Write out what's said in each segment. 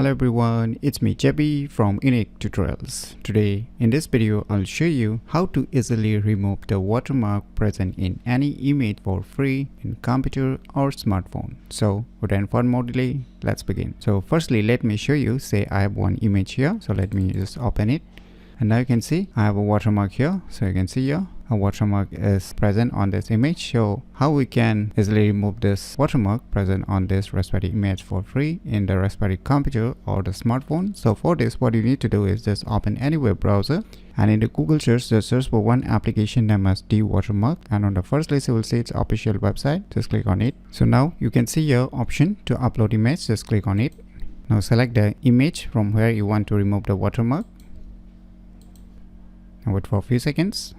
Hello everyone, it's me JB from UniqueTutorials. Today in this video I'll show you how to easily remove the watermark present in any image for free in computer or smartphone. So without further delay, let's begin. So firstly let me show you, say I have one image here, so let me just open it. And now you can see I have a watermark here, so you can see here a watermark is present on this image. So how we can easily remove this watermark present on this Raspberry image for free in the Raspberry computer or the smartphone. So for this, what you need to do is just open any web browser, and in the Google search, just search for one application named as the watermark, and on the first list you will see its official website. Just click on it. So now you can see your option to upload image. Just click on it. Now select the image from where you want to remove the watermark. Now wait for a few seconds.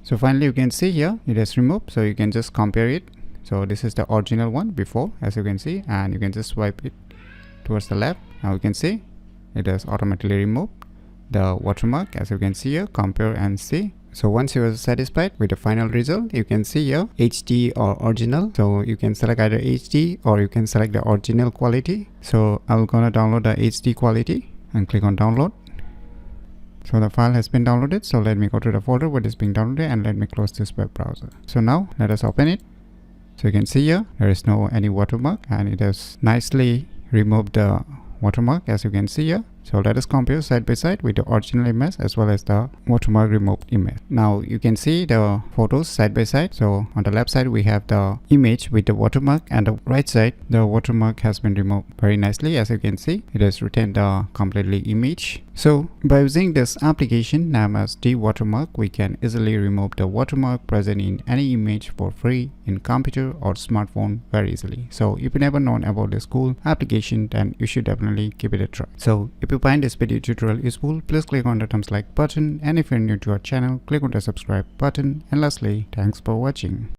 So finally you can see here it is removed, so you can just compare it. So this is the original one before, as you can see, and you can just swipe it towards the left. Now you can see it has automatically removed the watermark, as you can see here. Compare and see. So once you are satisfied with the final result, you can see here HD or original. So you can select either HD or you can select the original quality. So I'm gonna download the HD quality and click on download. So the file has been downloaded, so let me go to the folder where it is being downloaded and let me close this web browser. So now let us open it. So you can see here there is no any watermark, and it has nicely removed the watermark, as you can see here. So let us compare side by side with the original image as well as the watermark removed image. Now you can see the photos side by side. So on the left side we have the image with the watermark, and the right side the watermark has been removed very nicely. As you can see, it has retained the completely image. So by using this application named as the watermark, we can easily remove the watermark present in any image for free in computer or smartphone very easily. So if you never known about this cool application, then you should definitely give it a try. So if you find this video tutorial useful, please click on the thumbs like button, and if you're new to our channel, click on the subscribe button. And lastly, thanks for watching.